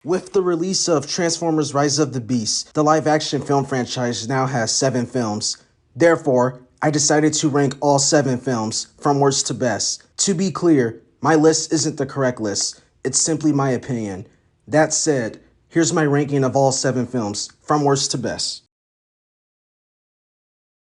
With the release of Transformers Rise of the Beast, the live-action film franchise now has 7 films. Therefore, I decided to rank all 7 films from worst to best. To be clear, my list isn't the correct list. It's simply my opinion. That said, here's my ranking of all 7 films, from worst to best.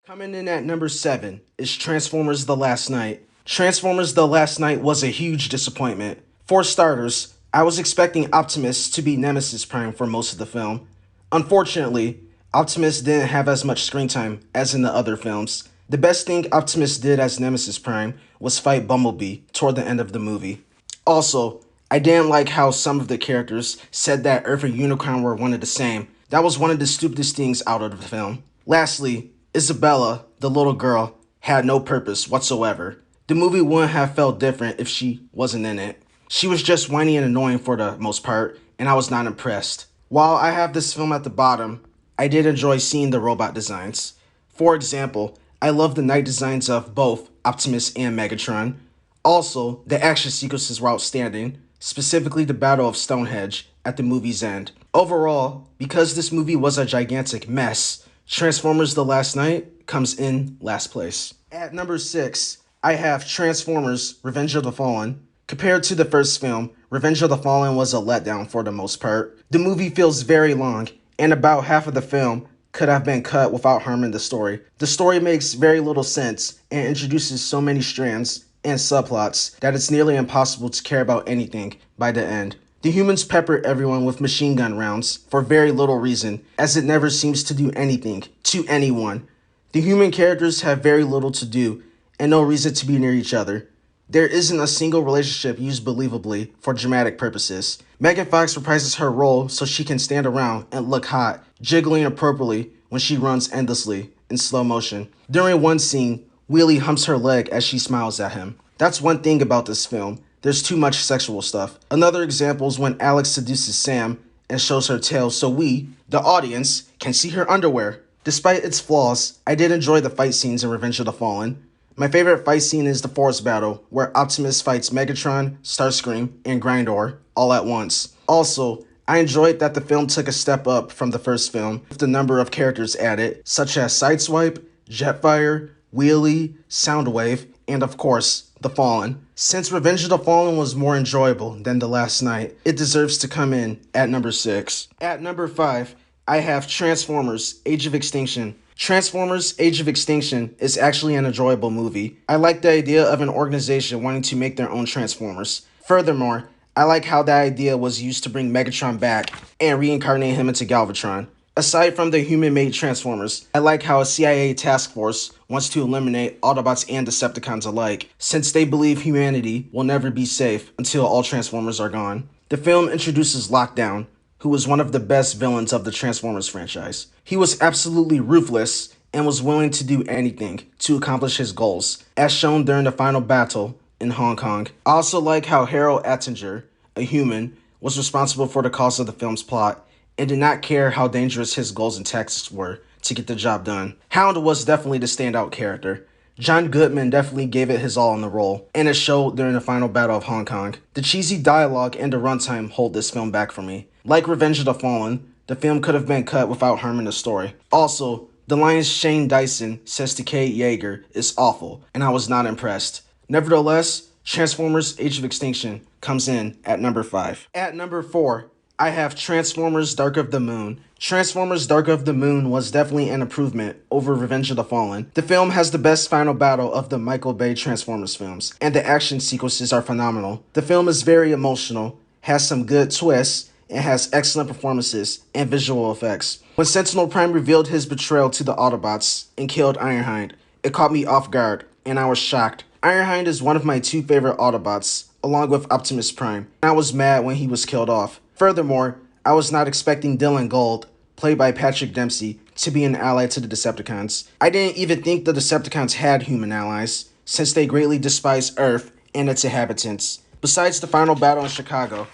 Coming in at number 7 is Transformers The Last Knight. Transformers The Last Knight was a huge disappointment. For starters, I was expecting Optimus to be Nemesis Prime for most of the film. Unfortunately, Optimus didn't have as much screen time as in the other films. The best thing Optimus did as Nemesis Prime was fight Bumblebee toward the end of the movie. Also, I didn't like how some of the characters said that Earth and Unicron were one and the same. That was one of the stupidest things out of the film. Lastly, Isabella, the little girl, had no purpose whatsoever. The movie wouldn't have felt different if she wasn't in it. She was just whiny and annoying for the most part, and I was not impressed. While I have this film at the bottom, I did enjoy seeing the robot designs. For example, I love the night designs of both Optimus and Megatron. Also, the action sequences were outstanding, specifically the Battle of Stonehenge at the movie's end. Overall, because this movie was a gigantic mess, Transformers The Last Knight comes in last place. At number 6, I have Transformers Revenge of the Fallen. Compared to the first film, Revenge of the Fallen was a letdown for the most part. The movie feels very long, and about half of the film could have been cut without harming the story. The story makes very little sense and introduces so many strands and subplots that it's nearly impossible to care about anything by the end. The humans pepper everyone with machine gun rounds for very little reason, as it never seems to do anything to anyone. The human characters have very little to do and no reason to be near each other. There isn't a single relationship used believably for dramatic purposes. Megan Fox reprises her role so she can stand around and look hot, jiggling appropriately when she runs endlessly in slow motion. During one scene, Wheelie humps her leg as she smiles at him. That's one thing about this film. There's too much sexual stuff. Another example is when Alex seduces Sam and shows her tail so we, the audience, can see her underwear. Despite its flaws, I did enjoy the fight scenes in Revenge of the Fallen. My favorite fight scene is the forest battle, where Optimus fights Megatron, Starscream, and Grindor all at once. Also, I enjoyed that the film took a step up from the first film, with the number of characters added, such as Sideswipe, Jetfire, Wheelie, Soundwave, and of course, The Fallen. Since Revenge of the Fallen was more enjoyable than The Last Knight, it deserves to come in at number 6. At number 5, I have Transformers Age of Extinction. Transformers Age of Extinction is actually an enjoyable movie. I like the idea of an organization wanting to make their own Transformers. Furthermore, I like how that idea was used to bring Megatron back and reincarnate him into Galvatron. Aside from the human-made Transformers, I like how a CIA task force wants to eliminate Autobots and Decepticons alike, since they believe humanity will never be safe until all Transformers are gone. The film introduces Lockdown, who was one of the best villains of the Transformers franchise. He was absolutely ruthless and was willing to do anything to accomplish his goals, as shown during the final battle in Hong Kong. I also like how Harold Attinger, a human, was responsible for the cause of the film's plot and did not care how dangerous his goals and tactics were to get the job done. Hound was definitely the standout character. John Goodman definitely gave it his all in the role, and it showed during the final battle of Hong Kong. The cheesy dialogue and the runtime hold this film back for me. Like Revenge of the Fallen, the film could have been cut without harming the story. Also, the line Shane Dyson says to Kate Yeager is awful, and I was not impressed. Nevertheless, Transformers Age of Extinction comes in at number 5. At number 4, I have Transformers Dark of the Moon. Transformers Dark of the Moon was definitely an improvement over Revenge of the Fallen. The film has the best final battle of the Michael Bay Transformers films, and the action sequences are phenomenal. The film is very emotional, has some good twists, and has excellent performances and visual effects. When Sentinel Prime revealed his betrayal to the Autobots and killed Ironhide, it caught me off guard, and I was shocked. Ironhide is one of my 2 favorite Autobots, along with Optimus Prime, and I was mad when he was killed off. Furthermore, I was not expecting Dylan Gold, played by Patrick Dempsey, to be an ally to the Decepticons. I didn't even think the Decepticons had human allies, since they greatly despise Earth and its inhabitants. Besides the final battle in Chicago,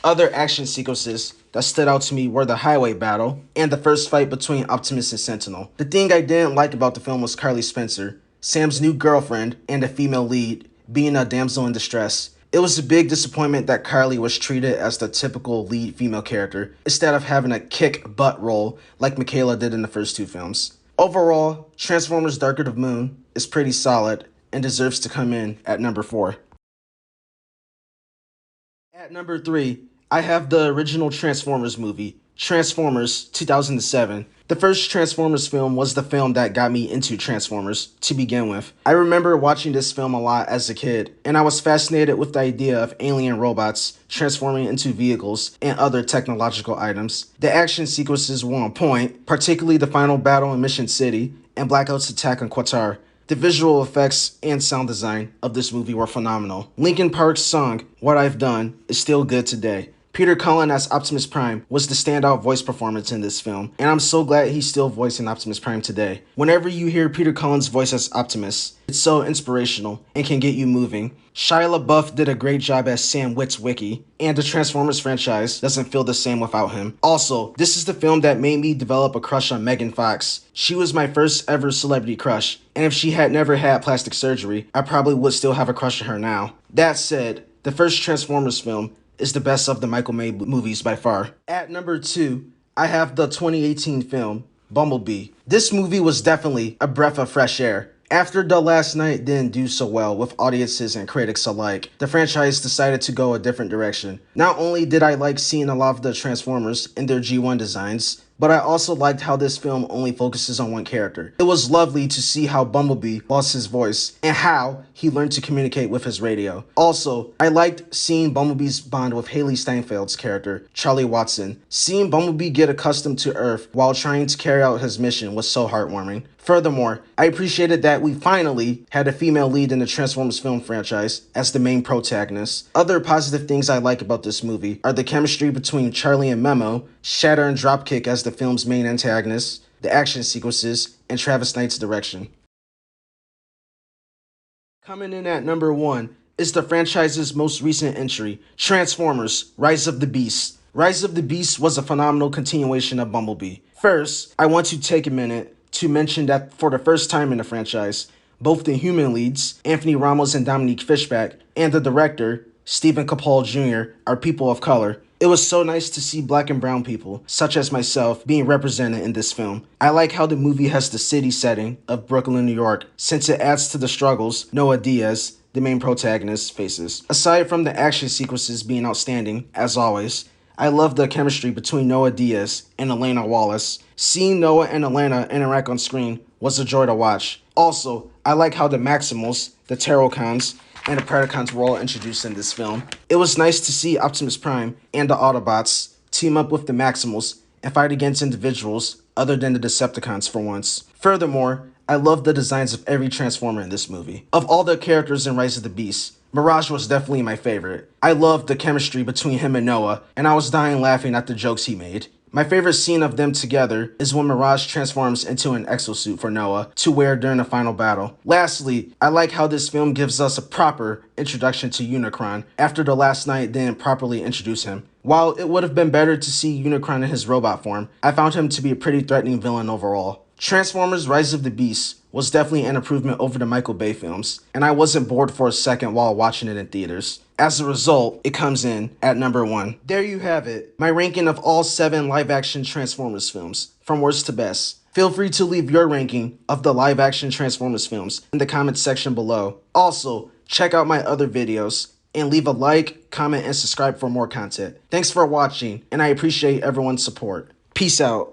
other action sequences that stood out to me were the highway battle and the first fight between Optimus and Sentinel. The thing I didn't like about the film was Carly Spencer, Sam's new girlfriend and a female lead, being a damsel in distress. It was a big disappointment that Carly was treated as the typical lead female character instead of having a kick butt role like Michaela did in the first two films. Overall, Transformers Darker the Moon is pretty solid and deserves to come in at number 4. At number 3, I have the original Transformers movie, Transformers 2007. The first Transformers film was the film that got me into Transformers to begin with. I remember watching this film a lot as a kid, and I was fascinated with the idea of alien robots transforming into vehicles and other technological items. The action sequences were on point, particularly the final battle in Mission City and Blackout's attack on Qatar. The visual effects and sound design of this movie were phenomenal. Linkin Park's song, What I've Done, is still good today. Peter Cullen as Optimus Prime was the standout voice performance in this film, and I'm so glad he's still voicing Optimus Prime today. Whenever you hear Peter Cullen's voice as Optimus, it's so inspirational and can get you moving. Shia LaBeouf did a great job as Sam Witwicky, and the Transformers franchise doesn't feel the same without him. Also, this is the film that made me develop a crush on Megan Fox. She was my first ever celebrity crush, and if she had never had plastic surgery, I probably would still have a crush on her now. That said, the first Transformers film is the best of the Michael Bay movies by far. At number 2, I have the 2018 film, Bumblebee. This movie was definitely a breath of fresh air. After The Last Night didn't do so well with audiences and critics alike, the franchise decided to go a different direction. Not only did I like seeing a lot of the Transformers in their G1 designs, but I also liked how this film only focuses on one character. It was lovely to see how Bumblebee lost his voice and how he learned to communicate with his radio. Also, I liked seeing Bumblebee's bond with Haley Steinfeld's character, Charlie Watson. Seeing Bumblebee get accustomed to Earth while trying to carry out his mission was so heartwarming. Furthermore, I appreciated that we finally had a female lead in the Transformers film franchise as the main protagonist. Other positive things I like about this movie are the chemistry between Charlie and Memo, Shatter and Dropkick as the film's main antagonists, the action sequences, and Travis Knight's direction. Coming in at number 1 is the franchise's most recent entry, Transformers: Rise of the Beast. Rise of the Beast was a phenomenal continuation of Bumblebee. First, I want to take a minute to mention that for the first time in the franchise, both the human leads, Anthony Ramos and Dominique Fishback, and the director, Stephen Capall Jr., are people of color. It was so nice to see black and brown people, such as myself, being represented in this film. I like how the movie has the city setting of Brooklyn, New York, since it adds to the struggles Noah Diaz, the main protagonist, faces. Aside from the action sequences being outstanding, as always, I love the chemistry between Noah Diaz and Elena Wallace. Seeing Noah and Elena interact on screen was a joy to watch. Also, I like how the Maximals, the Terrorcons, and the Predacons were all introduced in this film. It was nice to see Optimus Prime and the Autobots team up with the Maximals and fight against individuals other than the Decepticons for once. Furthermore, I love the designs of every Transformer in this movie. Of all the characters in Rise of the Beast, Mirage was definitely my favorite. I loved the chemistry between him and Noah, and I was dying laughing at the jokes he made. My favorite scene of them together is when Mirage transforms into an exosuit for Noah to wear during the final battle. Lastly, I like how this film gives us a proper introduction to Unicron after The Last Night didn't properly introduce him. While it would have been better to see Unicron in his robot form, I found him to be a pretty threatening villain overall. Transformers: Rise of the Beast was definitely an improvement over the Michael Bay films, and I wasn't bored for a second while watching it in theaters. As a result, it comes in at number 1. There you have it, my ranking of all 7 live-action Transformers films, from worst to best. Feel free to leave your ranking of the live-action Transformers films in the comments section below. Also, check out my other videos, and leave a like, comment, and subscribe for more content. Thanks for watching, and I appreciate everyone's support. Peace out.